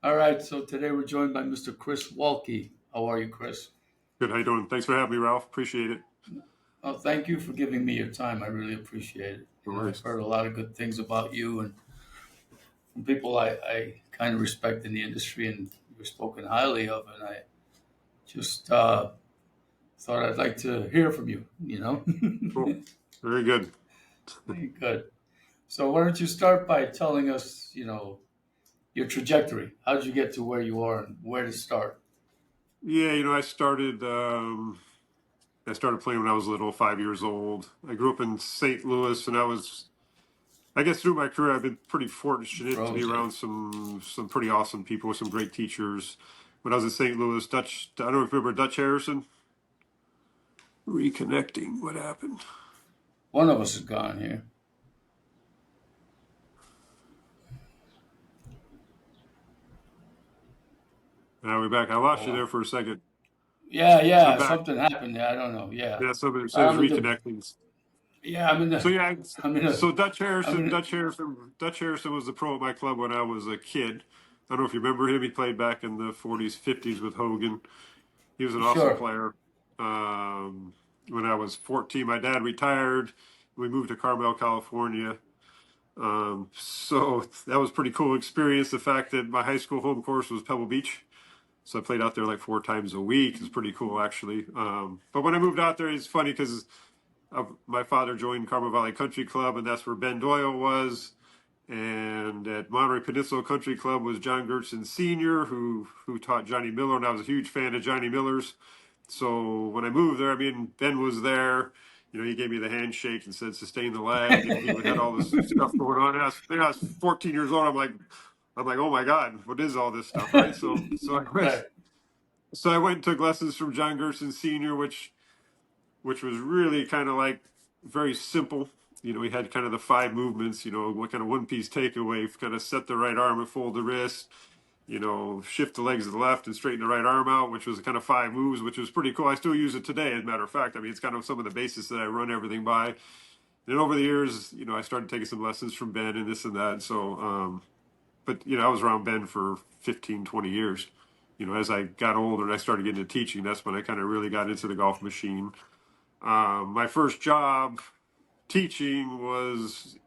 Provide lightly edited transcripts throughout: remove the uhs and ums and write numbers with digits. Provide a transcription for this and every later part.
All right, so today we're joined by Mr. Chris Walkey. How are you, Chris? Good. How you doing? Thanks for having me, Ralph. Appreciate it. Well, thank you for giving me your time. I really appreciate it. No I've worries. heard a lot of good things about you and from people I kind of respect in the industry and you're spoken highly of, and I just thought I'd like to hear from you, you know? Cool. Very good. Good. So why don't you start by telling us, your trajectory? How did you get to where you are and where to start? Yeah, I started playing when I was little, 5 years old. I grew up in St. Louis, and I guess through my career, I've been pretty You fortunate to be froze there. around some pretty awesome people, some great teachers. When I was in St. Louis, I don't know if you remember Dutch Harrison. Reconnecting. What happened? One of us is gone here. Now we're back. I lost you Oh, there for a second. yeah, I'm yeah, back. something happened there. I don't know. Yeah, Yeah, so it says I'm in the. reconnecting. Yeah, I'm in So the. yeah, I'm in a. so I'm in. Dutch Harrison was the pro at my club when I was a kid. I don't know if you remember him. He played back in the 40s, 50s with Hogan. He was an awesome Sure. player. Um, when I was 14, my dad retired. We moved to Carmel, California. So that was a pretty cool experience. The fact that my high school home course was Pebble Beach. So I played out there like 4 times a week. It's pretty cool, actually. But when I moved out there, it's funny because my father joined Carmel Valley Country Club, and that's where Ben Doyle was. And at Monterey Peninsula Country Club was John Gertson Sr., who taught Johnny Miller, and I was a huge fan of Johnny Miller's. So when I moved there, I mean, Ben was there. He gave me the handshake and said, "Sustain the leg," and he had all this stuff going on. And I was 14 years old. I'm like, oh my God, what is all this stuff, right? Right. So I went and took lessons from John Gerson Sr., which was really kind of like very simple. We had kind of the five movements, what kind of one piece takeaway, kind of set the right arm and fold the wrist, shift the legs to the left and straighten the right arm out, which was kind of five moves, which was pretty cool. I still use it today, as a matter of fact. I mean, it's kind of some of the basis that I run everything by. And over the years, I started taking some lessons from Ben and this and that. But, I was around Ben for 15, 20 years. As I got older and I started getting into teaching, that's when I kind of really got into the golf machine. My first job teaching was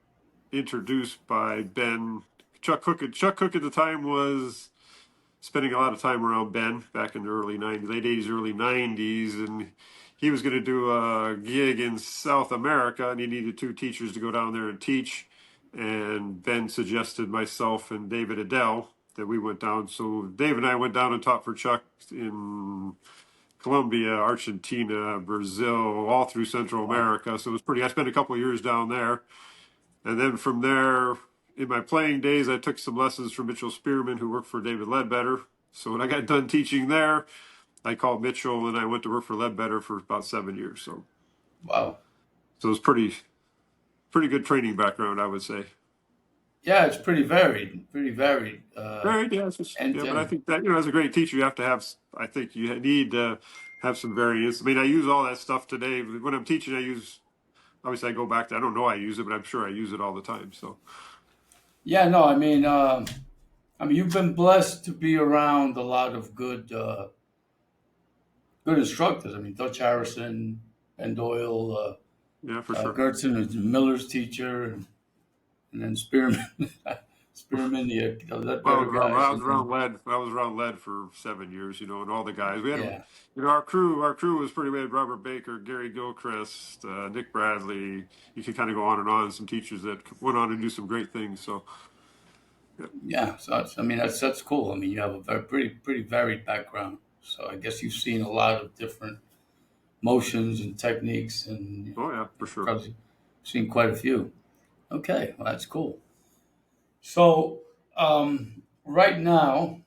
introduced by Ben. Chuck Cook. Chuck Cook at the time was spending a lot of time around Ben back in the early 90s, late 80s, early 90s. And he was going to do a gig in South America, and he needed two teachers to go down there and teach. And Ben suggested myself and David Adele that we went down. So Dave and I went down and taught for Chuck in Colombia, Argentina, Brazil, all through Central Wow. America. So it was pretty. I spent a couple of years down there, and then from there, in my playing days, I took some lessons from Mitchell Spearman, who worked for David Ledbetter. So when I got done teaching there, I called Mitchell, and I went to work for Ledbetter for about 7 years. Wow. So it was pretty good training background, I would say. Yeah, it's pretty varied. Pretty varied. Right? Yeah, And yeah. But I think that as a great teacher, you have to have. I think you need to have some variance. I mean, I use all that stuff today. When I'm teaching, I use. Obviously, I go back to. I don't know I use it, but I'm sure I use it all the time. So yeah, no, I mean, you've been blessed to be around a lot of good instructors. I mean, Dutch Harrison, Ben Doyle, yeah, for sure. Gertson is Miller's teacher, and then Spearman, Spearman, the Well, Ledbetter guys, and then I was around lead for 7 years, and all the guys. We had, yeah, our crew was pretty. We had Robert Baker, Gary Gilchrist, Nick Bradley. You could kind of go on and on. Some teachers that went on to do some great things. So, yeah, yeah. So I mean, that's cool. I mean, you have a pretty varied background. So I guess you've seen a lot of different motions and techniques, and oh yeah, for sure. probably seen quite a few. Okay, well, that's cool. So right now,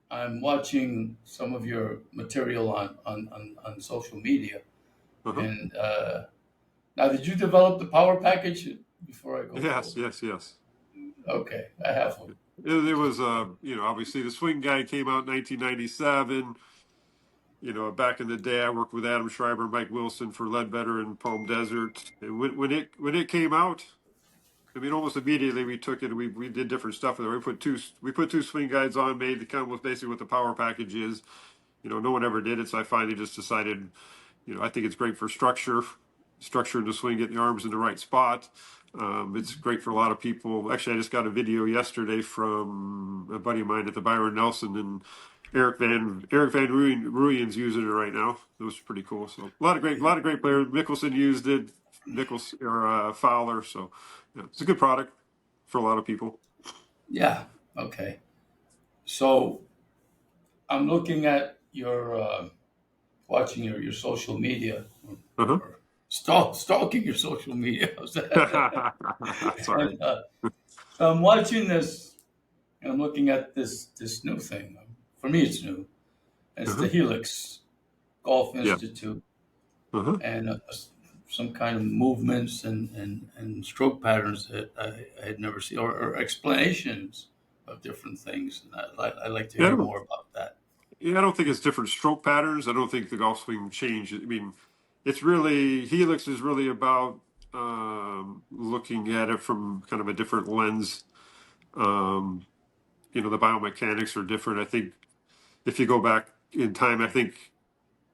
I'm watching some of your material on social media. Uh-huh. And now, did you develop the power package before I go Yes, forward? yes, yes. Okay, I have one. It was, obviously the swing guy came out in 1997. Back in the day, I worked with Adam Schreiber, Mike Wilson for Ledbetter and Palm Desert. And when it came out, I mean, almost immediately we took it. We did different stuff with it. We put two swing guides on, made the kind of basically what the power package is. No one ever did it, so I finally just decided. I think it's great for structure in the swing, getting the arms in the right spot. It's great for a lot of people. Actually, I just got a video yesterday from a buddy of mine at the Byron Nelson, and Ruyen's using it right now. It was pretty cool. So a lot of great players. Mickelson used it. Fowler. So it's a good product for a lot of people. Yeah. Okay. So I'm looking at your watching your social media, Uh or stalking your social media. How's that? huh. Sorry. And, so I'm watching this, and I'm looking at this new thing. For me, it's new. Uh It's the huh. Helix Golf Yeah. Institute, Uh huh. and some kind of movements and stroke patterns that I had never seen, or explanations of different things. And I'd like to Yeah. hear more about that. I don't think it's different stroke patterns. I don't think the golf swing changed. I mean, it's really Helix is really about looking at it from kind of a different lens. Um, the biomechanics are different. I think if you go back in time, I think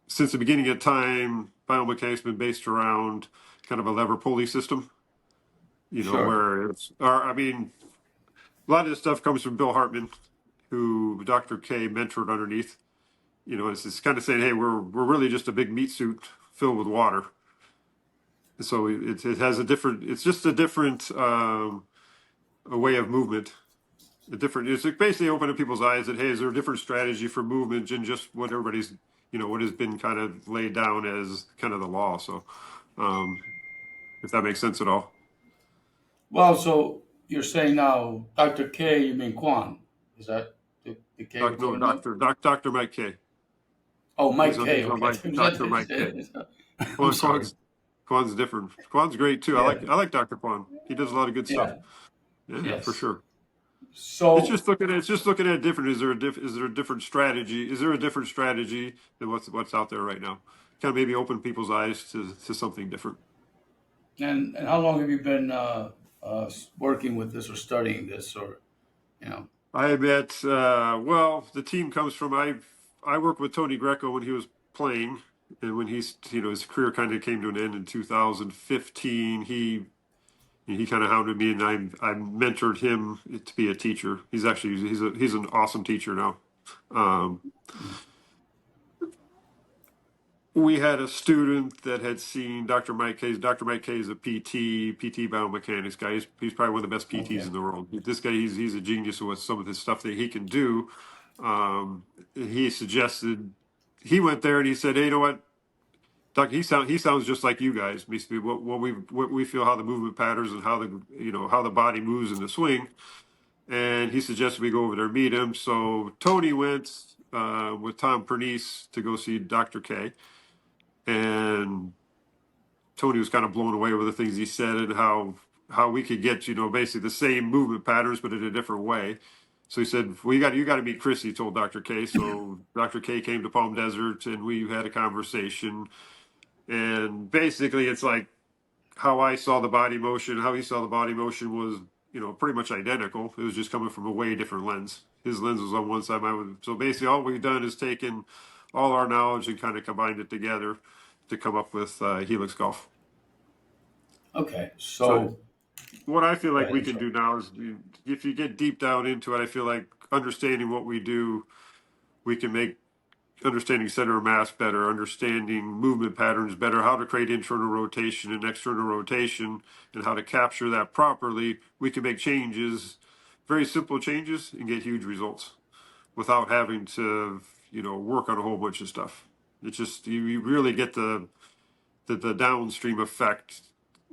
since the beginning of time, biomechanics has been based around kind of a lever pulley system. Sure. Where I mean, a lot of this stuff comes from Bill Hartman, who Dr. K mentored underneath. It's kind of saying, hey, we're really just a big meat suit filled with water. And so it has a different. It's just a different a way of movement. A different. It's basically opening people's eyes that hey, is there a different strategy for movement than just what everybody's what has been kind of laid down as kind of the law. So, um, if that makes sense at all. Well, so you're saying now, Dr. K, you mean Kwan? Is that the K we're No, talking about? Dr. Mike K. Oh, He's Mike on K. he's on Okay, Mike Dr. Mike K. I'm Quan, sorry. Quan's Quan's different. Quan's great too. Yeah, I like Dr. Quan. He does a lot of good stuff. yeah, Yeah, for yes. sure. So, It's just looking at different. Is there a different strategy? Is there a different strategy than what's out there right now? Kind of maybe open people's eyes to something different. and how long have you been working with this or studying this, or you know? I met well, the team comes from I worked with Tony Greco when he was playing, and when his career kind of came to an end in 2015. He kind of hounded me, and I mentored him to be a teacher. He's an awesome teacher now. Um, we had a student that had seen Dr. Mike Hayes. Dr. Mike Hayes is a PT biomechanics guy. He's probably one of the best PTs Okay, in the world. This guy, he's a genius with some of the stuff that he can do. He suggested he went there and he said, "Hey, you know what? Doc, he sounds just like you guys. Basically, what we feel, how the movement patterns and how the body moves in the swing." And he suggested we go over there and meet him. So Tony went with Tom Pernice to go see Dr. K, and Tony was kind of blown away with the things he said and how we could get basically the same movement patterns but in a different way. So he said, "Well, you got to meet Chris." He told Dr. K. So Dr. K came to Palm Desert and we had a conversation. And basically, it's like how I saw the body motion, how he saw the body motion was pretty much identical. It was just coming from a way different lens. His lens was on one side, mine was. So basically, all we've done is taken all our knowledge and kind of combined it together to come up with Helix Golf. okay. So So, what I feel go like ahead. we I'm can sorry. do now is if you get deep down into it, I feel like understanding what we do, we can make understanding center of mass better, understanding movement patterns better, how to create internal rotation and external rotation, and how to capture that properly. We can make changes, very simple changes, and get huge results without having to, work on a whole bunch of stuff. It's just you really get the downstream effect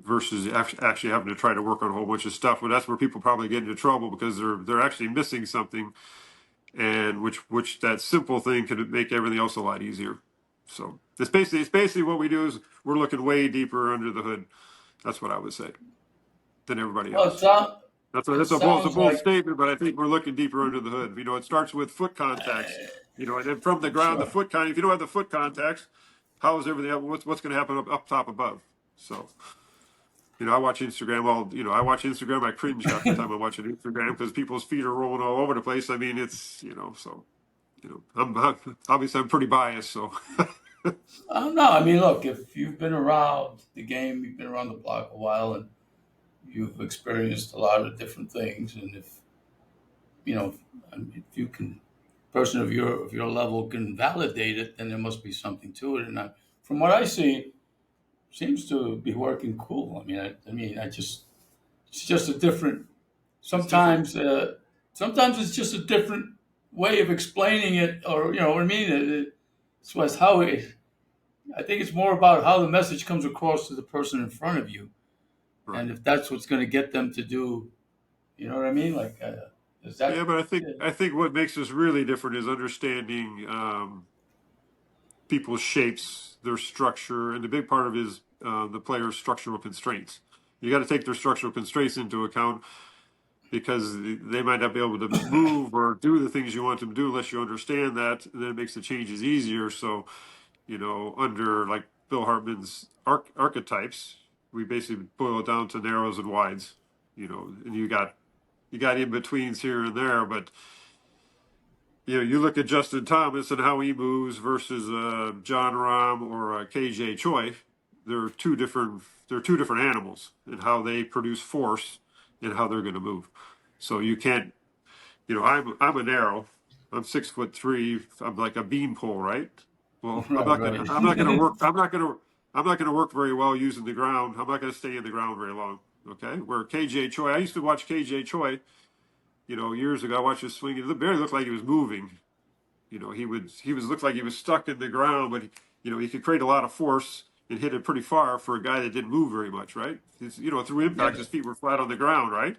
versus actually having to try to work on a whole bunch of stuff. But that's where people probably get into trouble because they're actually missing something, and which that simple thing could make everything else a lot easier. So it's basically what we do is we're looking way deeper under the hood. That's what I would say than everybody Well, else. it It's a sounds bold like statement, but I think we're looking deeper under the hood. It starts with foot contacts, and then from the ground, the sure. foot contact. If you don't have the foot contacts, how is everything? What's going to happen up top above? So I watch Instagram I watch Instagram. I cringe half the time I watch Instagram because people's feet are rolling all over the place. I mean, it's, so, obviously I'm pretty biased. So, I don't know. I mean, look, if you've been around the game, you've been around the block a while, and you've experienced a lot of different things, and if you know, I mean, if you can, person of your level can validate it, then there must be something to it. And from what I see, seems to be working cool. I mean, it's just a different. it's different. Sometimes, sometimes it's just a different way of explaining it, or you know what I mean. It's how it. I think it's more about how the message comes across to the person in front of you, Right. and if that's what's going to get them to do, you know what I mean? Like, is Yeah, that? but I think what makes us really different is understanding people's shapes, their structure, and the big part of it is the player's structural constraints. You got to take their structural constraints into account because they might not be able to move or do the things you want them to do unless you understand that, and then it makes the changes easier. So, under like Bill Hartman's archetypes, we basically boil it down to narrows and wides. And you got in betweens here and there, but you look at Justin Thomas and how he moves versus John Rahm or KJ Choi. They're two different. They're two different animals in how they produce force and how they're going to move. So you can't. I'm a narrow. I'm 6'3". I'm like a beanpole, right? Well, I'm Right, not gonna. right. I'm not gonna work. I'm not gonna. I'm not gonna work very well using the ground. I'm not gonna stay in the ground very long. Okay. Where KJ Choi, I used to watch KJ Choi. Years ago, I watched his swing. It barely looked like he was moving. He was looked like he was stuck in the ground, but he could create a lot of force and hit it pretty far for a guy that didn't move very much, right? Through impact, Yeah, his feet were flat on the ground, right?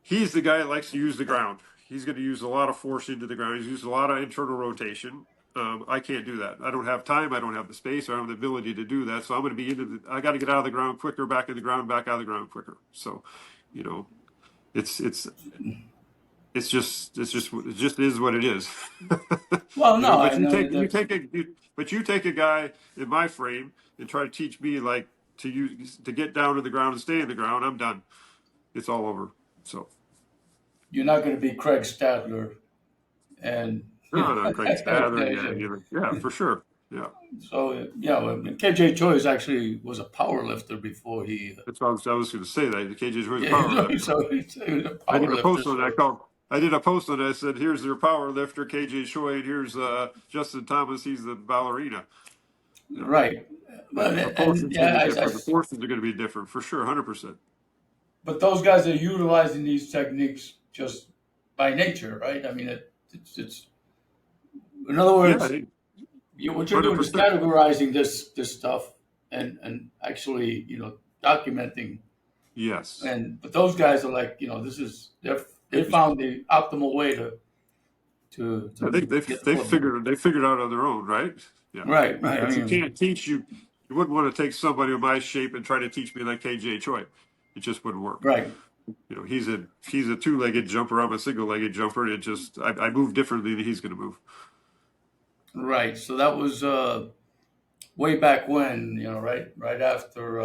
He's the guy that likes to use the ground. He's going to use a lot of force into the ground. He's used a lot of internal rotation. I can't do that. I don't have time. I don't have the space. I don't have the ability to do that. So I'm going to be I got to get out of the ground quicker, back in the ground, back out of the ground quicker. So, you know, it's it's it just is what it is. well, no, But I you know take you that. take but you take a guy in my frame and try to teach me like to get down to the ground and stay in the ground. I'm done. It's all over. So. You're not going to be Craig Stadler, and you No, no, Craig Stadler. Yeah, know, yeah, for sure. Yeah, so I mean, KJ Choice actually was a power lifter before he. that's what I was going to say. That the KJ's was a Yeah, power lifter. he was a I did power a lifter. post on that. So I did a post on that. I said, "Here's their power lifter, KJ Choi. And here's Justin Thomas. He's the ballerina." You know, right, the but and propulsion's going to yeah, be different. The forces are going to be different for sure, 100%. but those guys are utilizing these techniques just by nature, right? I mean, it's in other Yeah, words, what you're doing is 100%. categorizing this stuff and actually documenting. Yes, And but those guys are like they found the optimal way I to think they get the they club moving. figured out on their own, right? Yeah, Right, right. I but you mean, can't teach you. You wouldn't want to take somebody of my shape and try to teach me like KJ Choi. It just wouldn't work. right, He's a two-legged jumper. I'm a single-legged jumper. And I move differently than he's going to move. right. So that was way back when, right after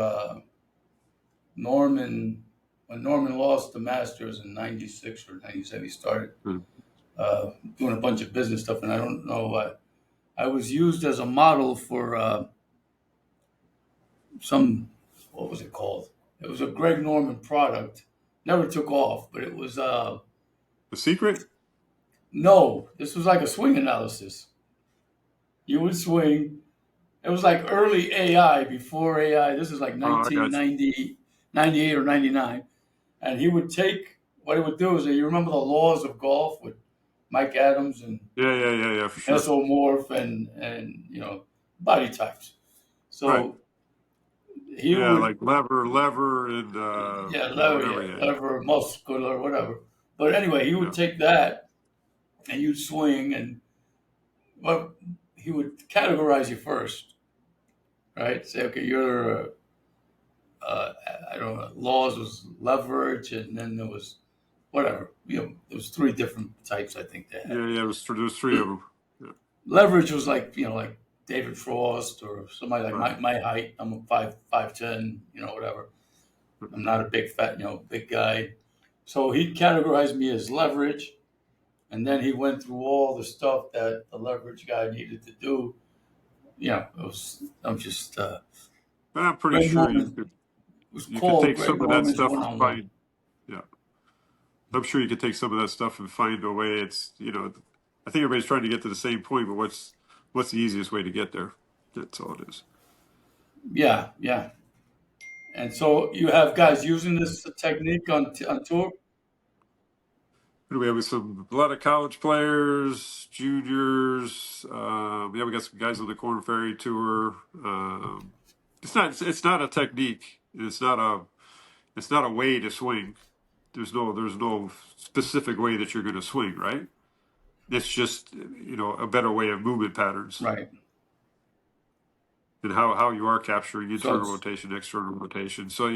Norman, when Norman lost the Masters in '96 or '97, he started Mm. doing a bunch of business stuff, and I don't know. I was used as a model for some, what was it called? It was a Greg Norman product. Never took off, but it was The secret? no. This was like a swing analysis. You would swing. It was like early AI, before AI. This is like Oh, I got you. 1990, 98 or 99. And he would take, what he would do is, you remember the laws of golf with Mike Adams and Yeah, yeah, yeah, yeah, for sure. Esomorph and body types. Right. So he Yeah, would, like lever, and whatever. Yeah, yeah, lever, muscular, whatever. But anyway, he would yeah. take that and you'd swing, and well, he would categorize you first, right? Say, okay, you're uh, I don't know. Laws was leverage, and then there was whatever. There was three different types I think they had. Yeah, yeah. There was three of them. Yeah. Leverage was like David Frost or somebody like Right. my height. I'm a 5'10", whatever. I'm not a big fat, big guy. So he categorized me as leverage, and then he went through all the stuff that the leverage guy needed to do. I'm just But I'm pretty Greg sure Norman. It was you could called take Greg some of that Norman's stuff One and on One. find. Yeah, I'm sure you could take some of that stuff and find a way. It's I think everybody's trying to get to the same point, but what's the easiest way to get there? That's all it is. Yeah, yeah. And so you have guys using this technique on tour. Who do we have? With a lot of college players, juniors. Yeah, we got some guys on the Corn Ferry tour. It's not a technique. It's not a way to swing. There's no specific way that you're going to swing, right? It's just a better way of movement patterns Right. and how you are capturing So internal it's rotation, external rotation. So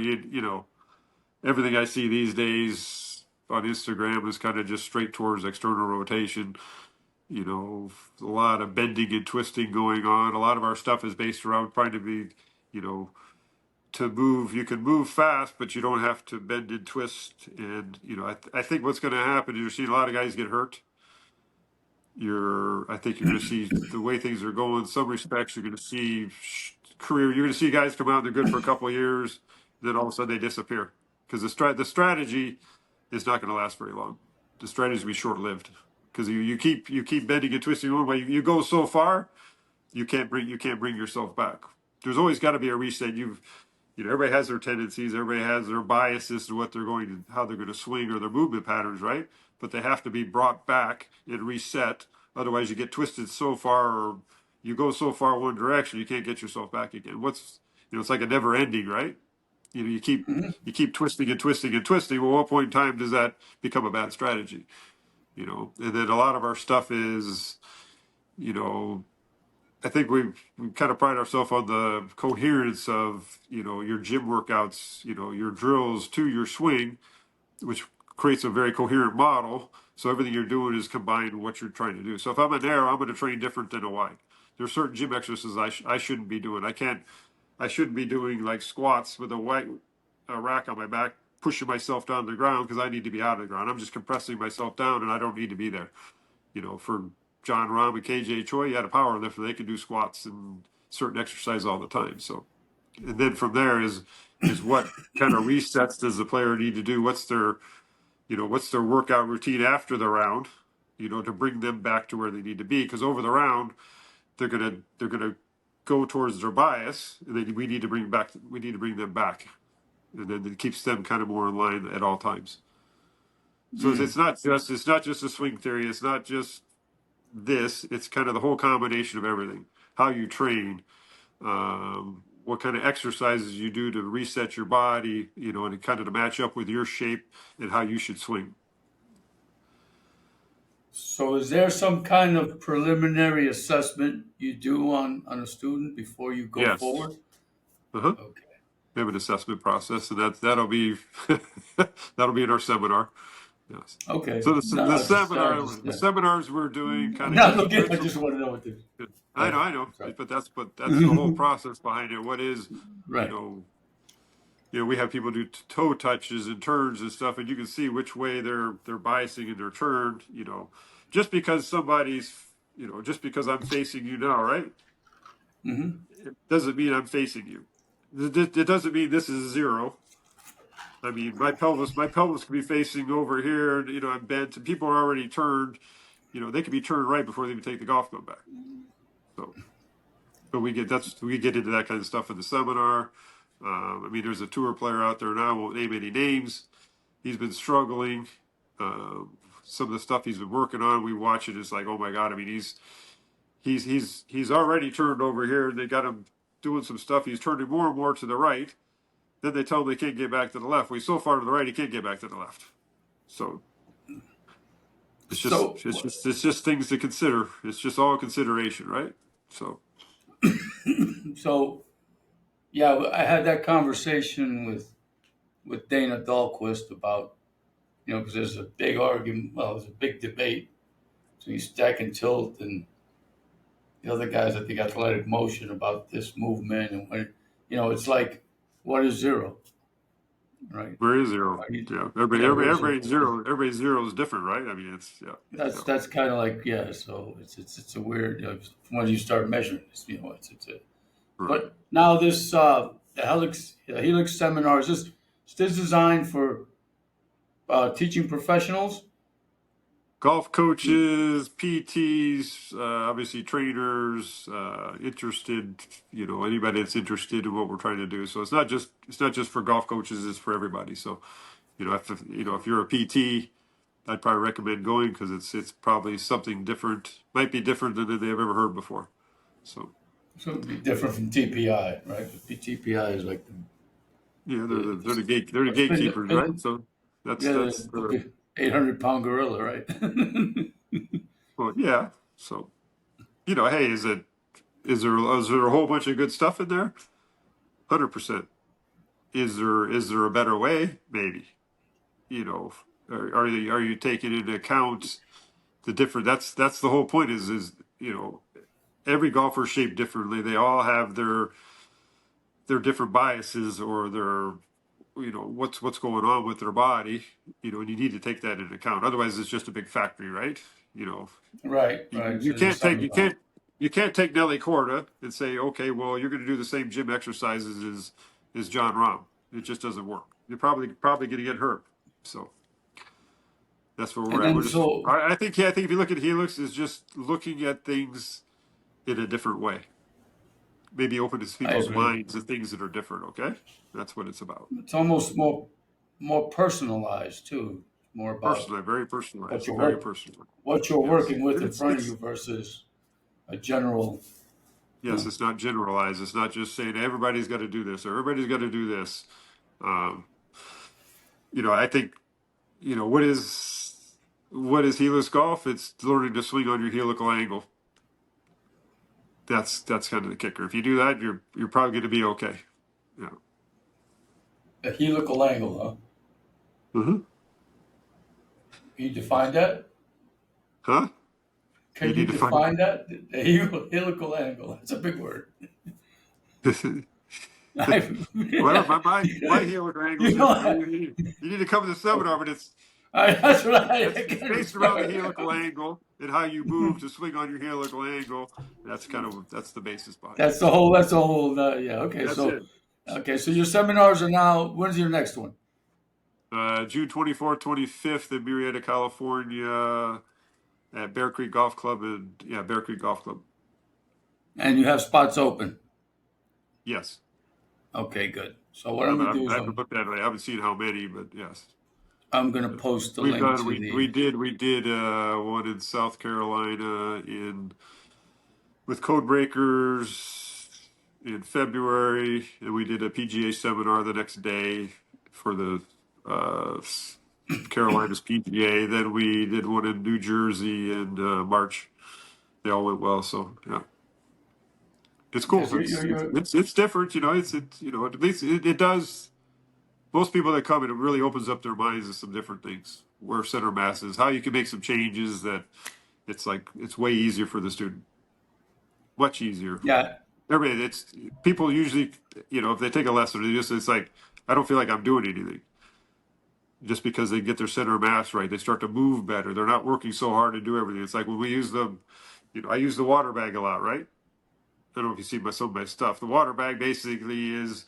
everything I see these days on Instagram is kind of just straight towards external rotation. A lot of bending and twisting going on. A lot of our stuff is based around trying to be, you know, to move. You can move fast, but you don't have to bend and twist. And I think what's going to happen is you're seeing a lot of guys get hurt. I think you're going to see the way things are going. In some respects, you're going to see career. You're going to see guys come out and they're good for a couple of years, then all of a sudden they disappear because the strategy is not going to last very long. The strategy is going to be short lived because you keep bending and twisting one way. You go so far, you can't bring yourself back. There's always got to be a reset. Everybody has their tendencies, everybody has their biases to how they're going to swing or their movement patterns, right? But they have to be brought back and reset. Otherwise, you get twisted so far, or you go so far one direction, you can't get yourself back again. It's like a never ending, right? You keep Mhm. you keep twisting and twisting and twisting. Well, at what point in time does that become a bad strategy? And then a lot of our stuff is, you know, I think we kind of pride ourselves on the coherence of your gym workouts, your drills to your swing, which creates a very coherent model. So everything you're doing is combined with what you're trying to do. So if I'm an arrow, I'm going to train different than a wide. There's certain gym exercises I shouldn't be doing. I shouldn't be doing like squats with a rack on my back, pushing myself down to the ground because I need to be out of the ground. I'm just compressing myself down and I don't need to be there. For John Rahm and KJ Choi, you had a power lifter. They could do squats and certain exercise all the time. So, and then from there is what kind of resets does the player need to do? What's their workout routine after the round? To bring them back to where they need to be. Because over the round, they're gonna go towards their bias, and then we need to bring them back, and then it keeps them kind of more in line at all times. So Mm. it's not just a swing theory. It's not just this. It's kind of the whole combination of everything. How you train, what kind of exercises you do to reset your body, and kind of to match up with your shape and how you should swing. So is there some kind of preliminary assessment you do on a student before you go Yes. forward? Uh-huh. Okay. We have an assessment process, and that'll be that'll be in our seminar. Yes. Okay. So No, the I seminar, just the yeah. seminars we're doing I'm kind of not gives the looking. I principal. just want to know what to. Go I ahead. know, I'm sorry. but that's the whole process behind it. What is, you Right. know, we have people do toe touches and turns and stuff, and you can see which way they're biasing in their turn. Just because just because I'm facing you now, right? Hmm. It doesn't mean I'm facing you. It doesn't mean this is zero. I mean, my pelvis could be facing over here, and I'm bent, and people are already turned. They could be turned right before they even take the golf club back. So, but we get into that kind of stuff in the seminar. I mean, there's a tour player out there now. I won't name any names. He's been struggling. Some of the stuff he's been working on, we watch it. It's like, oh my god! I mean, he's already turned over here, and they got him doing some stuff. He's turning more and more to the right. Then they tell him they can't get back to the left. Well, he's so far to the right, he can't get back to the left. So it's just So it's just it's just things to consider. It's just all consideration, right? So so yeah, I had that conversation with Dana Dahlquist about because there's a big argument. Well, there's a big debate between stack and tilt, and the other guys at the athletic motion about this movement and when it's like what is zero, right? Where is zero? Right? Yeah, Yeah, where's zero? everybody's zero. Everybody's zero is different, right? I mean, it's yeah, yeah, That's kind of like yeah. So it's a weird when you start measuring this, it's a. right. But now this Helix seminar is this designed for teaching professionals? Golf coaches, PTs, obviously trainers, interested. You know, anybody that's interested in what we're trying to do. So it's not just for golf coaches. It's for everybody. So, if you're a PT, I'd probably recommend going because it's probably something different. Might be different than they've ever heard before. So So it'd be different from TPI, right? TPI is like yeah, the they're the gatekeepers, right? been, So yeah, that's the 800-pound gorilla, right? well, yeah. So hey, is there a whole bunch of good stuff in there? 100%. Is there a better way? Maybe. You know, are you taking into account the different? That's the whole point. Is every golfer is shaped differently. They all have their different biases or their what's going on with their body. And you need to take that into account. Otherwise, it's just a big factory, right? You know, Right, you, right. you So there's can't take some, you can't take Nelly Corda and say, okay, well, you're going to do the same gym exercises as John Rahm. It just doesn't work. You're probably going to get hurt. So that's where and we're at. then We're just so I think if you look at Helix, is just looking at things in a different way. Maybe open to I people's agree. minds to things that are different. Okay, that's what it's about. It's almost more personalized too. More about Personalized, very what personalized, you're very work personalized. what you're Yes, working with and in front of you it's versus a general. yes, it's not generalized. It's not just saying everybody's got to do this or everybody's got to do this. Um, I think what is Helix golf? It's learning to swing on your helical angle. That's kind of the kicker. If you do that, you're probably going to be okay. Yeah. A helical angle, huh? Mm-hmm. Can you define that? Huh? You Can you need to find. define that? A helical angle. That's a big word. Well, my helical angle you is just know, you need to come to the seminar, but that's what I it's can't based around the describe. helical angle and how you move to swing on your helical angle. That's the basis behind it. That's the So whole. That's the whole. Yeah. Okay. that's So, it. okay. So your seminars are now. When's your next one? June 24th, 25th in Murrieta, California, at Bear Creek Golf Club, and yeah, Bear Creek Golf Club. And you have spots open. Yes, Okay. Good. So what I'm gonna do I is haven't looked at it. I haven't seen how many, but yes, I'm gonna post the we've link done. to We the. did one in South Carolina in with Code Breakers in February, and we did a PGA seminar the next day for the uh, Carolinas PGA. Then we did one in New Jersey in March. They all went well, so yeah, it's Okay. cool. So you're It's different, at least it does. Most people that come in, it really opens up their minds to some different things. Where center mass is, how you can make some changes that it's way easier for the student, much easier. yeah. Everybody, it's people usually, if they take a lesson, it's like I don't feel like I'm doing anything. Just because they get their center of mass right, they start to move better. They're not working so hard to do everything. It's like when we use I use the water bag a lot, right? I don't know if you see some of my stuff. The water bag basically is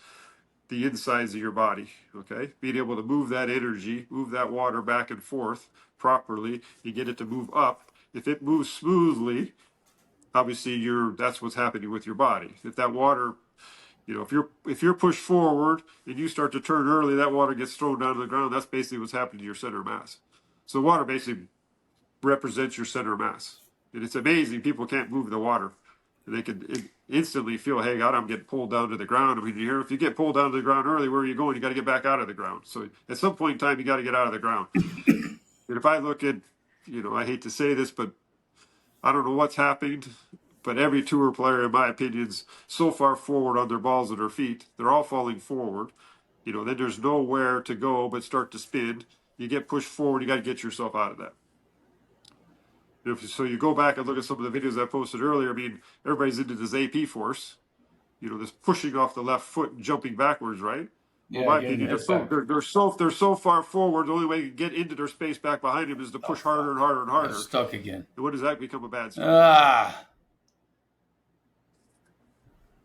the insides of your body. Okay, being able to move that energy, move that water back and forth properly, you get it to move up. If it moves smoothly, obviously that's what's happening with your body. If that water if you're pushed forward and you start to turn early, that water gets thrown down to the ground. That's basically what's happening to your center of mass. So water basically represents your center of mass, and it's amazing. People can't move the water, and they can instantly feel, "Hey, God, I'm getting pulled down to the ground." I mean, if you get pulled down to the ground early, where are you going? You got to get back out of the ground. So at some point in time, you got to get out of the ground. And if I look at, I hate to say this, but I don't know what's happened, but every tour player, in my opinion, is so far forward on their balls and their feet. They're all falling forward. Then there's nowhere to go but start to spin. You get pushed forward. You got to get yourself out of that. So you go back and look at some of the videos I posted earlier. I mean, everybody's into this AP force, this pushing off the left foot and jumping backwards, right? Well, in Yeah, my getting opinion, your head back. they're so far forward. The only way you can get into their space back behind him is to Oh push harder fuck! and harder and I got harder. stuck again. And when does that become a bad strategy? Ah,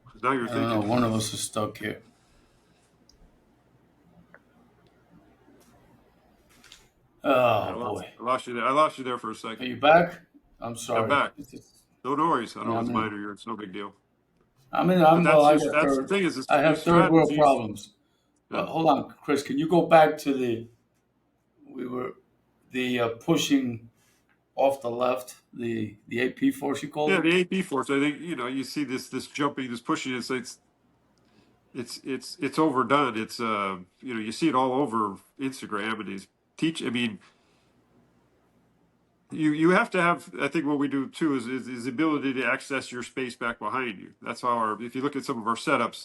Because now you're I don't know. thinking, One of us is stuck here. I Oh lost, boy, I lost you there. I lost you there for a are second. you back? I'm I'm sorry. back. No, no worries. I don't know Yeah, if it's mine or yours. It's no big deal. I'm But well. that's the thing is I these have third world strategies. problems. Yeah. But hold on, Chris. Can you go back to we were the pushing off the left, the AP force you called Yeah, it? the AP force. I think you see this jumping, this pushing. It's overdone. It's you see it all over Instagram and these teach. I mean, you have to have. I think what we do too is the ability to access your space back behind you. That's how our. If you look at some of our setups,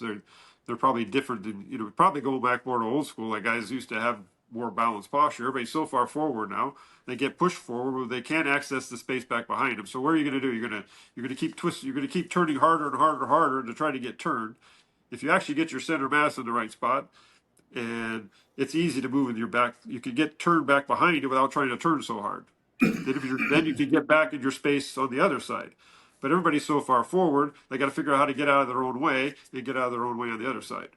they're probably different than probably going back more to old school. Like guys used to have more balanced posture. Everybody's so far forward now. They get pushed forward. They can't access the space back behind them. So what are you going to do? You're going to keep twisting. You're going to keep turning harder and harder and harder to try to get turned. If you actually get your center mass in the right spot, and it's easy to move in your back, you can get turned back behind you without trying to turn so hard. Then you can get back in your space on the other side. But everybody's so far forward, they got to figure out how to get out of their own way and get out of their own way on the other side.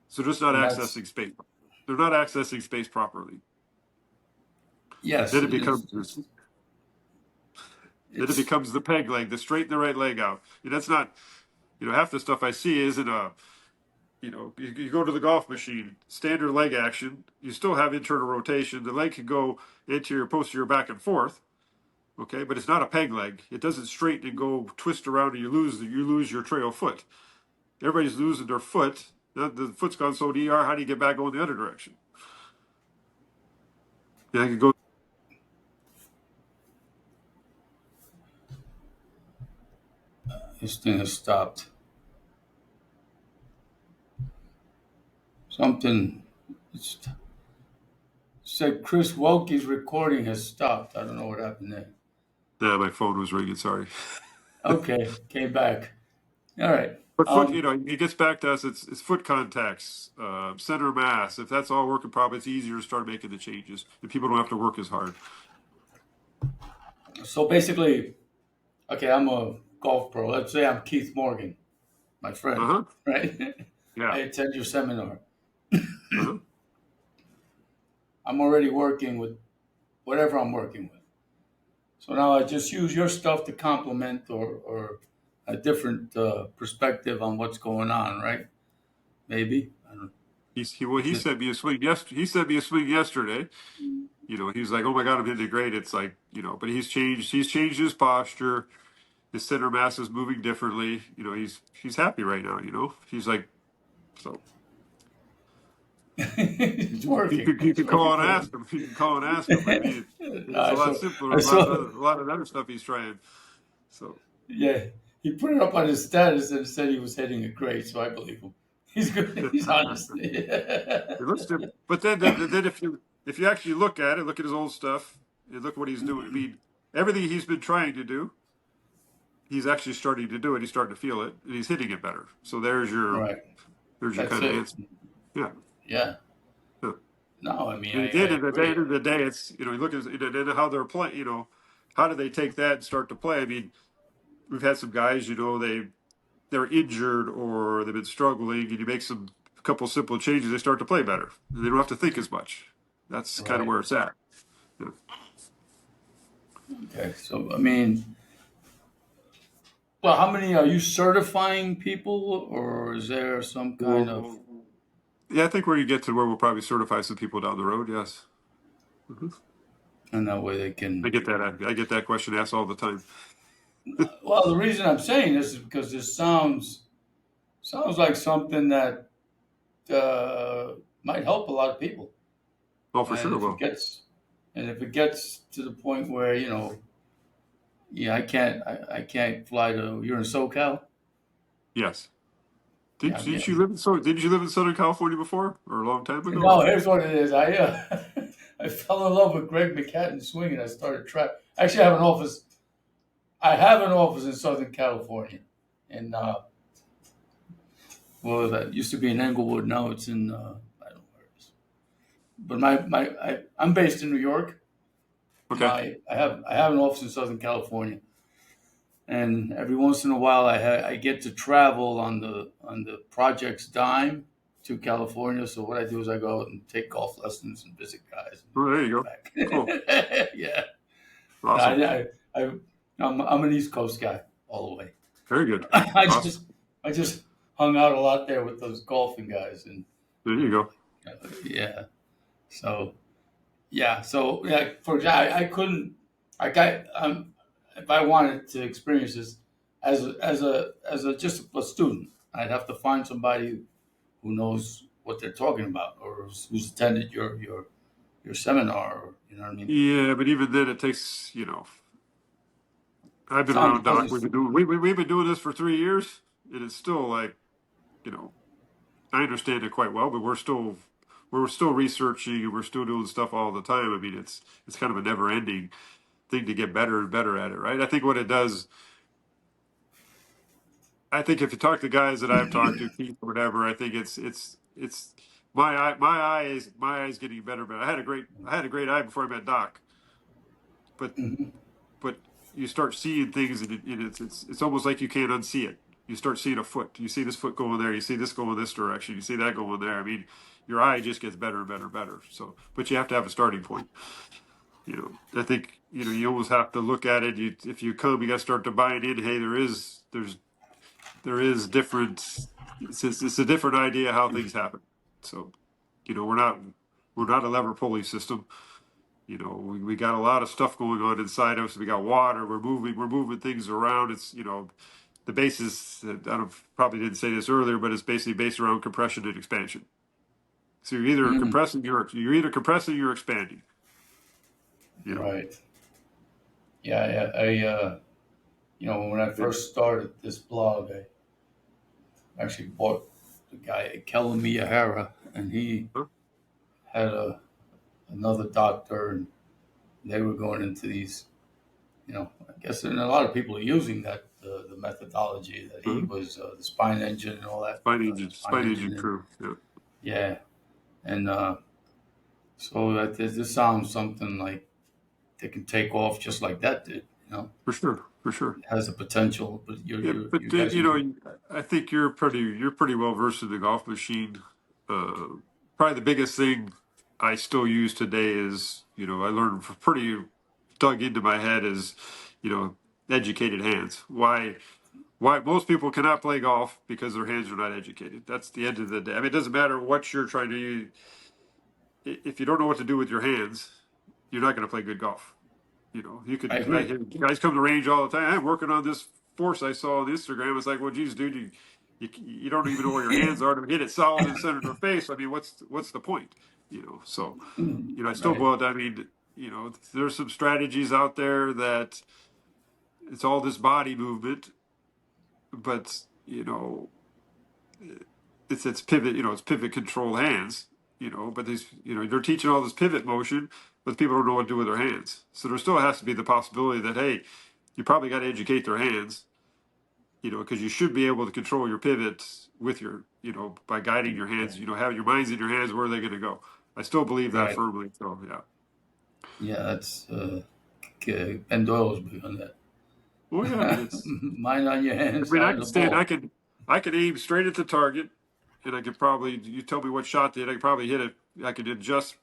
So just not And that's accessing space. They're not accessing space properly. yes, Then it it is. becomes then it It's becomes the peg leg, the straighten the right leg out. And that's not half the stuff I see isn't you go to the golf machine, standard leg action, you still have internal rotation. The leg can go anterior, posterior, back and forth. Okay, but it's not a peg leg. It doesn't straighten and go twist around, and you lose your trail foot. Everybody's losing their foot. The foot's gone so DR. How do you get back going the other direction? Yeah, I can go. this thing has stopped. Something. It's said Chris Walkey's recording has stopped. I don't know what happened there. Nah, my phone was ringing. Sorry. Okay, came back. All right. But foot, Um, it gets back to us. It's foot contacts, center mass. If that's all working properly, it's easier to start making the changes, and people don't have to work as hard. so basically, okay, I'm a golf pro. Let's say I'm Keith Morgan, my Uh friend, huh. right? I Yeah. attend your seminar. Uh huh. I'm already working with whatever I'm working with. So now I just use your stuff to complement or a different perspective on what's going on, right? Maybe. I don't He sent me a swing. Yes, he sent me a swing yesterday. He's like, "Oh my God, I'm hitting it great." It's like, but he's changed. He's changed his posture. His center mass is moving differently. He's happy right now. He's like, so it's working. you It's can call working and for ask him. him. You can call and ask him. I mean, No, it's a lot simpler. I saw, A lot of other stuff he's trying. So yeah, he put it up on his status and said he was hitting it great, so I believe him. He's good. He's honest. it looks different. But then if you actually look at it, look at his old stuff, and look what he's doing. I mean, everything he's been trying to do, he's actually starting to do it. He's starting to feel it, and he's hitting it better. So Right. there's your That's kind of it. answer. Yeah. Yeah. Yeah. No, I mean, And I at the agree. end of the day, it's you look at how they're playing. How do they take that and start to play? I mean, we've had some guys. They're injured or they've been struggling, and you make a couple simple changes, they start to play better. And they don't have to think as much. That's kind of Right. where it's at. Yeah. Okay. So, I mean, well, how many are you certifying people, or is there some kind of, Well, yeah, I think where you get to where we'll probably certify some people down the road. Yes, and that way they I can. get that. I get that question asked all the time. Well, the reason I'm saying this is because this sounds like something that might help a lot of people. Oh, for And sure. if it Well, gets and if it gets to the point where yeah, I can't fly to. You're in SoCal. yes. Yeah, Did you live in Southern California before, or a long time ago? no. Or? Here's what it is. I fell in love with Greg McHatton's swing, and I started track. Actually, I have an office. I have an office in Southern California, and well, that used to be in Englewood. Now it's in I don't know where it is. But I'm based in New York. Okay. I have an office in Southern California, and every once in a while I get to travel on the project's dime to California. So what I do is I go out and take golf lessons and visit guys and Oh, there you come go. back. Cool. Yeah, Awesome. I I'm an East Coast guy all the way. Very good. I Awesome. just I just hung out a lot there with those golfing guys, and There you go. yeah. So yeah. For example, I couldn't. I got if I wanted to experience this as a just a student, I'd have to find somebody who knows what they're talking about, or who's attended your seminar, or you know what I mean. Yeah, but even then, it takes, I've been Time around Doc. doesn't. We've been doing this for 3 years, and it's still like, you know, I understand it quite well, but we're still researching and we're still doing stuff all the time. I mean, it's kind of a never ending thing to get better and better at it, right? I think what it does, I think if you talk to guys that I've talked to, Keith or whatever, I think it's my eyes getting better. But I had a great eye before I met Doc, but Mhm. but you start seeing things, and it's almost like you can't unsee it. You start seeing a foot. You see this foot going there. You see this going this direction. You see that going there. I mean, your eye just gets better and better and better. So, but you have to have a starting point. I think you almost have to look at it. If you come, you got to start to buy it in. Hey, there is different. It's a different idea how things happen. So, we're not a lever pulley system. We got a lot of stuff going on inside us. We got water. We're moving things around. It's the basis. I don't probably didn't say this earlier, but it's basically based around compression and expansion. So Mhm. you're either compressing or expanding. You know. Right. Yeah. When I And, first started this blog, I actually bought the guy Kellen Miyahara, and he huh? had another doctor, and they were going into these. I guess and a lot of people are using that the methodology that he Huh? was the spine engine and all that spine Spine engine engine, and crew. Yeah, yeah, and so this sounds something like they can take off just like that did. for sure, for sure. It has the potential, but Yeah, you but guys are doing. I think you're pretty well versed in the golf machine. Uh, Probably the biggest thing I still use today is I learned pretty dug into my head is you know educated hands. Why most people cannot play golf because their hands are not educated. That's the end of the day. I mean, it doesn't matter what you're trying to use. If you don't know what to do with your hands, you're not going to play good golf. I I agree. hear guys come to range all the time. I'm working on this force I saw on Instagram. It's like, well, geez, dude, you don't even know where your hands are to hit it solid in the center of the face. I mean, what's the point? So I still Right. boil it. I mean, there's some strategies out there that it's all this body movement, but it's pivot. It's pivot control hands. But these they're teaching all this pivot motion, but people don't know what to do with their hands. So there still has to be the possibility that hey, you probably got to educate their hands. Because you should be able to control your pivots with by guiding your hands. Having your minds in your hands. Where are they going to go? I still believe that Right. firmly. So yeah. Yeah, that's Ben Doyle's big on Well, yeah. I mean, that. Mind on your I hands, mean, eye I on can the stand. I ball. can. I can aim straight at the target, and I could probably. You tell me what shot to hit. I could probably hit it. I could adjust.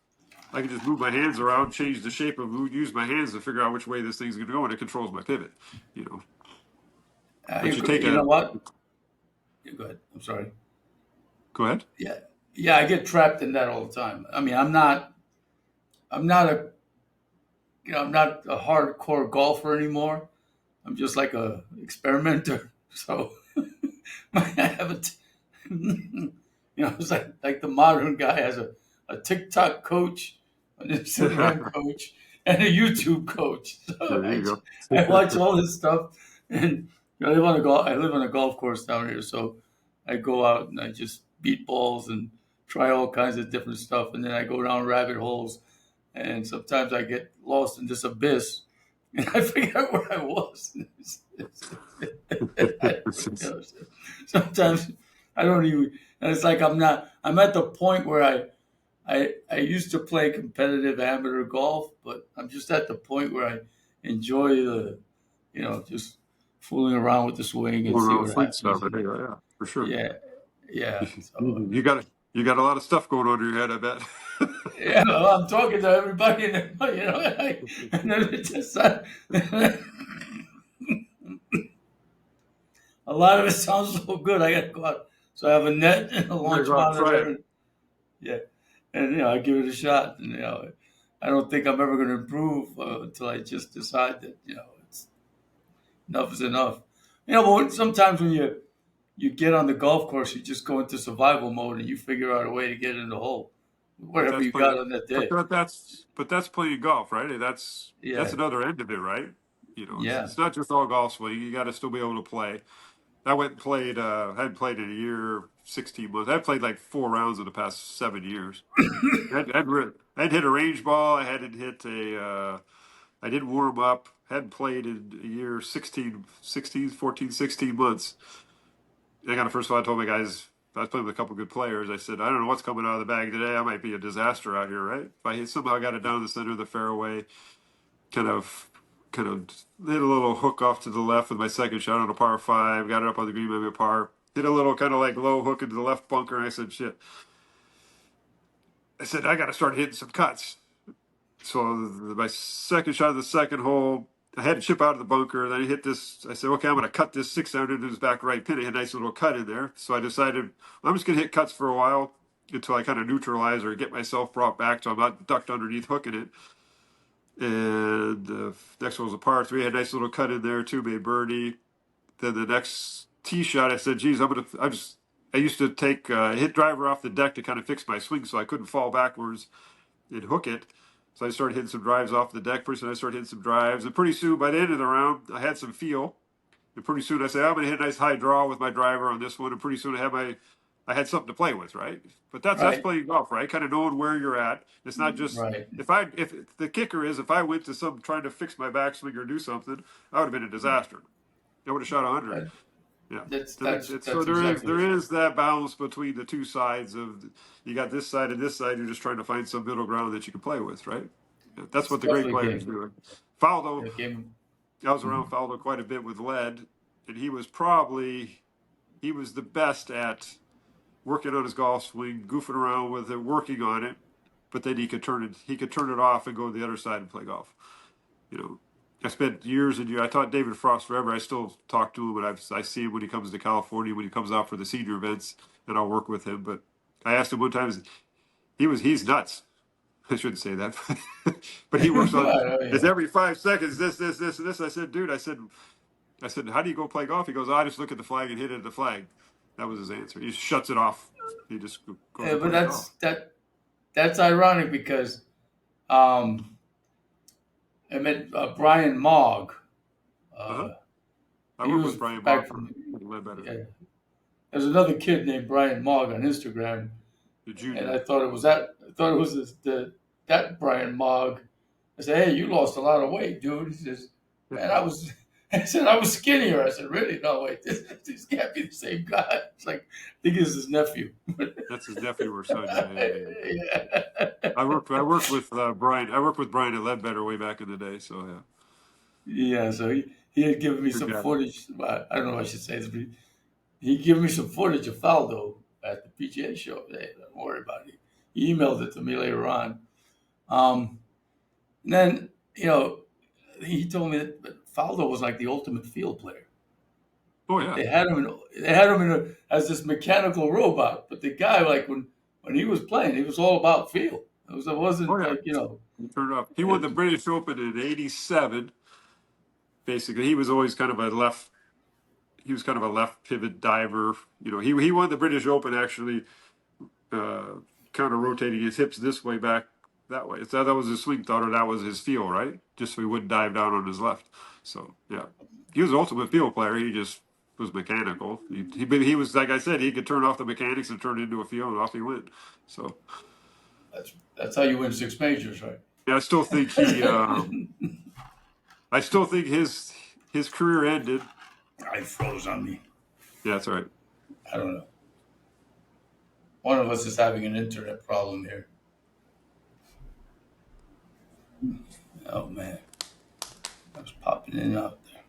I can just move my hands around, change the shape of. Use my hands to figure out which way this thing's going to go, and it controls my pivot. You know. But you take You know a. what? Yeah, go ahead. I'm sorry. Go ahead. Yeah, yeah. I get trapped in that all the time. I mean, I'm not a, I'm not a hardcore golfer anymore. I'm just like a experimenter. So I haven't, it's like the modern guy has a TikTok coach, an Instagram There coach, and a YouTube coach. So you I watch go. all this stuff, and I live on a golf course down here, so I go out and I just beat balls and try all kinds of different stuff, and then I go down rabbit holes and sometimes I get lost in this abyss, and I forget where I was. Sometimes I don't even. And it's like I'm not. I'm at the point where I used to play competitive amateur golf, but I'm just at the point where I enjoy just fooling around with the swing and Going see around what swing stuff. happens. And Yeah, yeah, for sure. yeah, yeah. So You got a lot of stuff going on in your head, I bet. yeah, well, I'm talking to everybody, and and then it's just a lot of it sounds so good. I got to go out. So I have a net and a You gotta launch go out and try monitor. it. And, yeah, and I give it a shot. And I don't think I'm ever going to improve until I just decide that it's enough is enough. But sometimes when you get on the golf course, you just go into survival mode and you figure out a way to get in the hole, But whatever that's you got playing. on that But day. that's playing golf, right? And that's Yeah, another end of it, right? yeah, It's not just all golf swing. You got to still be able to play. I went and played. I hadn't played in a year, 16 months. I played like 4 rounds in the past 7 years. I'd hit a range ball. I hadn't hit a. I didn't warm up. Hadn't played in a year, 14, 16 months. I got first of all, I told my guys, I was playing with a couple good players. I said, I don't know what's coming out of the bag today. I might be a disaster out here, right? If I somehow got it down the center of the fairway, kind of, kind of hit a little hook off to the left with my second shot on a par five, got it up on the green, maybe a par. Hit a little kind of like low hook into the left bunker, and I said, shit. I said, I got to start hitting some cuts. So my second shot of the second hole, I had to chip out of the bunker. Then I hit this. I said, okay, I'm going to cut this 6 into his back right pin. It had a nice little cut in there. So I decided I'm just going to hit cuts for a while until I kind of neutralize or get myself brought back so I'm not ducked underneath hooking it. And next one was a par three. I had a nice little cut in there too, made birdie. Then the next tee shot, I said, geez, I used to take hit driver off the deck to kind of fix my swing so I couldn't fall backwards and hook it. So I started hitting some drives off the deck. Pretty soon I started hitting some drives. And pretty soon, by the end of the round, I had some feel. And pretty soon I said, I'm going to hit a nice high draw with my driver on this one. And pretty soon I had something to play with, right? But that's right, playing golf, right? Kind of knowing where you're at. It's not just right. if the kicker is if I went to some trying to fix my backswing or do something, I would have been a disaster. I would have shot 100. That, Yeah. So that's exactly there what. is that balance between the two sides of you got this side and this side. You're just trying to find some middle ground that you can play with, right? Yeah, that's It's what the great definitely a players game. do. Faldo, A game. I was Mhm. around Faldo quite a bit with lead, and he was the best at working on his golf swing, goofing around with it, working on it. But then he could turn it off and go to the other side and play golf. You know, I spent years and years. I taught David Frost forever. I still talk to him, but I see him when he comes to California, when he comes out for the senior events, and I'll work with him. But I asked him one time, he's nuts. I shouldn't say that, but he works on Right, oh, it's yeah. every 5 seconds. This, and this. I said, dude, I said, how do you go play golf? He goes, I just look at the flag and hit it at the flag. That was his answer. He just shuts it off. He just goes Yeah, and but plays golf. that's ironic because um, I met Brian Mogg. Uh huh. Uh, I he work was with Brian back Bach for from. a little better. Yeah, there's another kid named Brian Mogg on Instagram, The and junior. I thought it was that. I thought it was that Brian Mogg. I said, "Hey, you lost a lot of weight, dude." He says, "Man, I was." I said, "I was skinnier." I said, "Really? No, wait, this can't be the same guy." It's like I think it's his nephew. That's his nephew or son. Yeah, yeah, yeah. Yeah. I worked with Brian. I worked with Brian at Ledbetter way back in the day. So yeah, Yeah, so he had given me good some guy. footage. I don't know what I should say this, but he gave me some footage of Faldo at the PGA show. Hey, don't worry about it. He emailed it to me later on. Um, and then, he told me that Faldo was like the ultimate field player. Oh That yeah, they had him as this mechanical robot, but the guy, like when he was playing, he was all about feel. It oh wasn't yeah. like He turned up. He won it the was, British Open in '87. Basically, he was always kind of a left. He was kind of a left pivot diver. He won the British Open actually, uh, counter rotating his hips this way back that way. So that was his swing thought, or that was his feel, right? Just so he wouldn't dive down on his left. So yeah, he was the ultimate field player. He just was mechanical. He was like I said, he could turn off the mechanics and turn it into a field, and off he went. So that's how you win six majors, right? Yeah, I still think I still think his career ended. I froze on me. Yeah, that's all right. I don't know. One of us is having an internet problem here. Oh man, I was popping in and out there.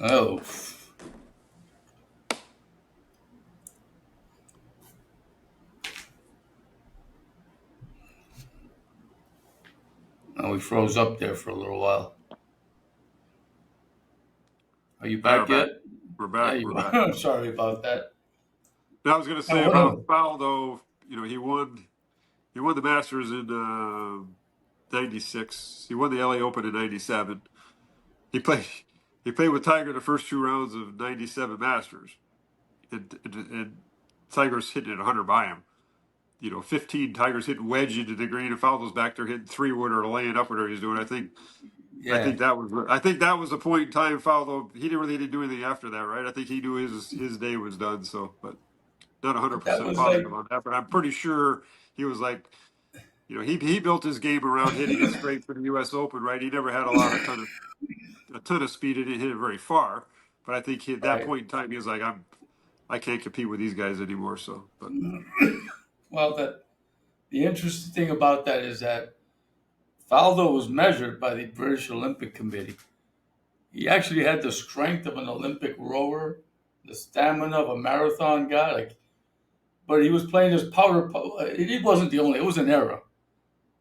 Oh, now we froze up there for a little while. Are you All right, we're back back. yet? We're Yeah, back. We're you are. back. I'm sorry about that. Now I was going to Now, say one about of Faldo. You know, he won the Masters in '96. He won the LA Open in '97. He played he played with Tiger the first two rounds of '97 Masters, and Tiger's hitting it 100 by him. You know, 15 Tigers hitting wedge into the green, and Faldo's back there hitting three wood or laying up whatever he's doing. yeah, I think that was the point in time. Faldo, he didn't really do anything after that, right? I think he knew his day was done. So, but not but that 100% was like positive on that. But I'm pretty sure he was like, you know, he built his game around hitting it straight for the U.S. Open, right? He never had a ton of speed. He didn't hit it very far, but I think at that right. point in time, he was like, I can't compete with these guys anymore. So, but Well, the interesting thing about that is that Faldo was measured by the British Olympic Committee. He actually had the strength of an Olympic rower, the stamina of a marathon guy. Like, but he was playing this He wasn't the only. It was an era.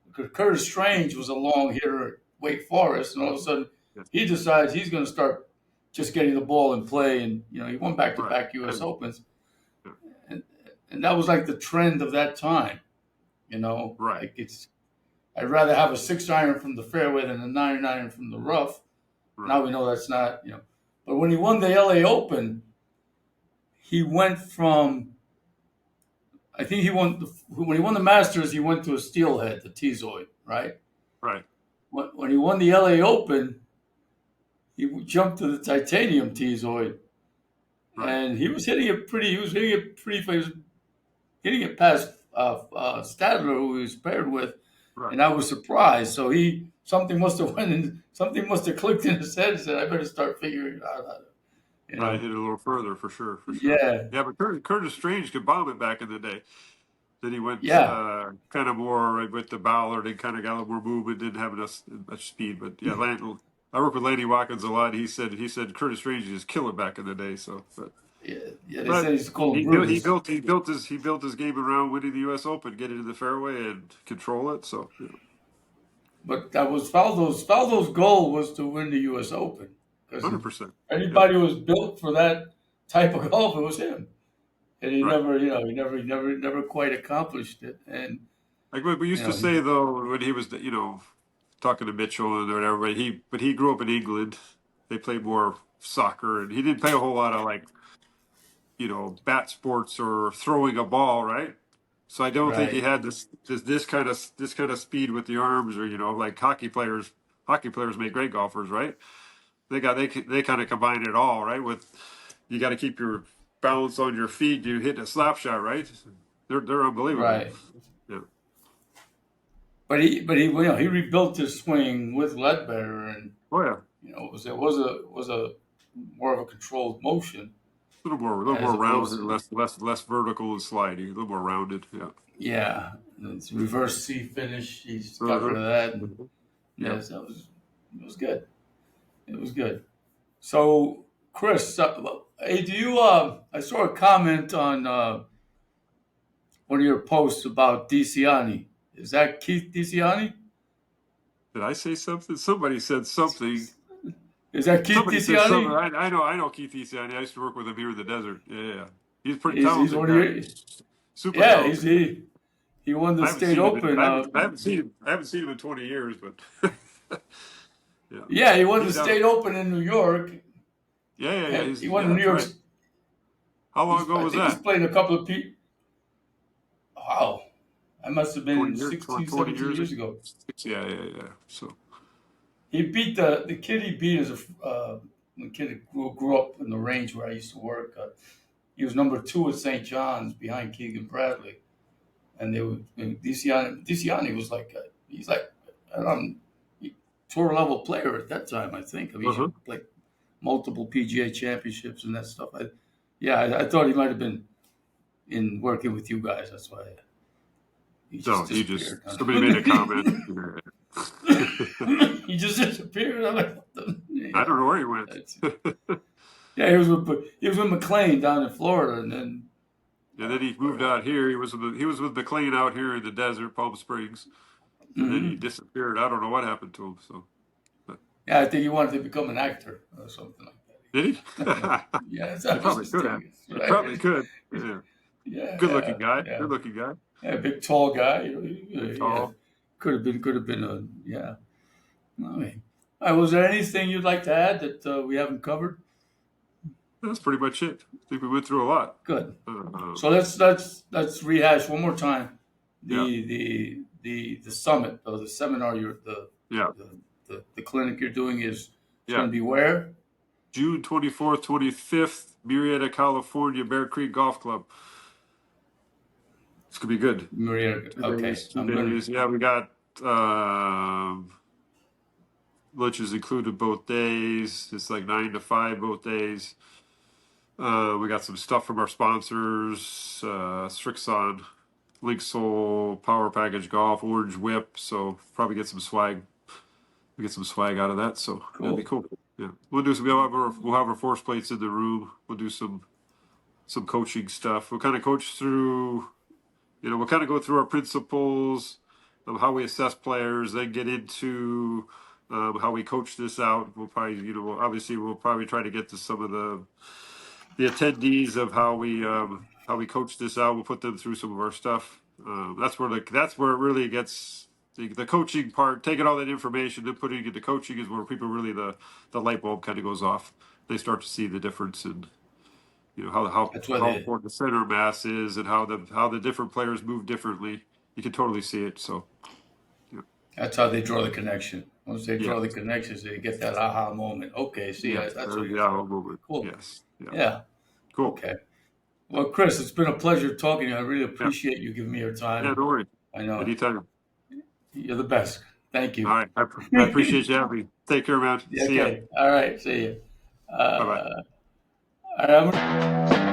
Because Curtis Strange was a long hitter at Wake Forest, and all of a sudden yeah, he decides he's going to start just getting the ball and play. And he won right, back-to-back U.S. and, Opens, yeah, and that was like the trend of that time. right, Like I'd rather have a 6 iron from the fairway than a 9 iron from the rough. right, Now we know that's not. But when he won the L.A. Open, he went from. I think when he won the Masters. He went to a steelhead, the Tezoid, right? right, When he won the L.A. Open, he jumped to the titanium Tezoid, right, and he was hitting it pretty. He was hitting it pretty. He was hitting it past Stadler, who he was paired with, right. and I was surprised. So something must have clicked in his head and said, "I better start figuring it out." You Right, know, hit it a little further for sure, for sure. yeah, Yeah, but Curtis Strange could bomb it back in the day. Then he went yeah. kind of more with the Ballard and kind of got a little more movement, didn't have enough much speed. But yeah, I work with Lanny Watkins a lot. He said Curtis Strange just kill it back in the day. So, Yeah, yeah, they but said he's called Brutus. he built his game around winning the U.S. Open, get into the fairway and control it. So yeah, But that was Faldo's goal was to win the U.S. Open because if 100%. Yeah, anybody was built for that type of golf, it was him. And he right. never, never quite accomplished it. And Like what we you used to know, say though, when he was talking to Mitchell and whatever, but he grew up in England. They played more soccer, and he didn't play a whole lot of like bat sports or throwing a ball, right? So I don't think he right, had this kind of speed with the arms, or like hockey players. Hockey players make great golfers, right? They kind of combine it all, right? With you got to keep your balance on your feet. You hit a slap shot, right? They're unbelievable. right. Yeah. He rebuilt his swing with Ledbetter, and Oh yeah. it was a more of a controlled motion A little as more opposed rounded, to less vertical and sliding. A little more rounded. Yeah. yeah, it's reverse C finish. He's got rid Uh-huh. of that, and Yep. yes, it was good. It was good. So, Chris, hey, do you? I saw a comment on one of your posts about DiCiani. Is that Keith DiCiani? Did I say something? Somebody said something. Is that Keith Somebody said something. DiCiani? I know Keith Easton. I used to work with him here in the desert. Yeah, yeah. He's a pretty He's talented one of guy. your. Super Yeah, talented. he won the I haven't state seen him. open. I haven't seen him in 20 years, but yeah, Yeah, he won the he's down. state open in New York, Yeah. and he won Yeah, the New that's York. right. How long ago I was think he's that? played a couple of people. Wow, that must have 20 been years, 16, 20 17 years years ago. ago. Yeah. So He beat the kid he beat is the kid that grew up in the range where I used to work. He was number 2 at St. John's behind Keegan Bradley. and they would. And DeCiani was like he's like he tour level player at that time. I think. I mean, he Uh-huh. like multiple PGA championships and that stuff. I thought he might have been in working with you guys. That's why he No, just he just disappeared. somebody made a comment. He just disappeared. I'm like, what the, I yeah, don't know where he went. that's, yeah. He was with McLean down in Florida, and then And then he for a moved out while. here. He was with McLean out here in the desert, Palm Springs, and then he Hmm. disappeared. I don't know what happened to him. So, but, Yeah, I think he wanted to become an actor or something like did he? that. Yeah, He that was probably his could have. thing, He right? probably could. Yeah. Yeah, Good looking yeah, guy. yeah. Good looking guy. Yeah, big tall guy. Yeah, Tall. could have been a yeah. I mean, all right, was there anything you'd like to add that we haven't covered? That's pretty much it. I think we went through a lot. Good. Uh, So let's rehash one more time yeah. the summit or the seminar Yeah. the clinic you're doing is it's going Yeah. to be where? June 24th, 25th, Murrieta, California, Bear Creek Golf Club. It's gonna be good. Maria. Two Okay, days. Two I'm gonna. days. Yeah, we got lunches included both days. It's like 9 to 5 both days. We got some stuff from our sponsors, Strixon, Link Soul, Power Package Golf, Orange Whip. So probably get some swag. We get some swag out of that. So that'd be Cool. cool. Yeah, we'll do some. We'll have our force plates in the room. We'll do some coaching stuff. We'll kind of coach through. We'll kind of go through our principles of how we assess players, then get into how we coach this out. We'll probably, obviously, we'll probably try to get to some of the attendees of how we coach this out. We'll put them through some of our stuff. That's where it really gets the coaching part. Taking all that information and putting it into coaching is where people really the light bulb kind of goes off. They start to see the difference in how how That's why how they. important the center mass is and how the different players move differently. You can totally see it. So yeah, That's how they draw the connection. Once they yeah, draw the connections, they get that aha moment. Okay, see, yes, that's what there's you're the talking aha about. moment. Cool. Yes, yeah, Yeah. cool. Okay. Well, Chris, it's been a pleasure talking to you. I really Yeah, appreciate you giving me your yeah. time. No worries. I know Anytime. you're the best. Thank All you. right. I appreciate you having me. Take care, man. See ya. Okay. All right. See you. Bye bye. Uh, all right.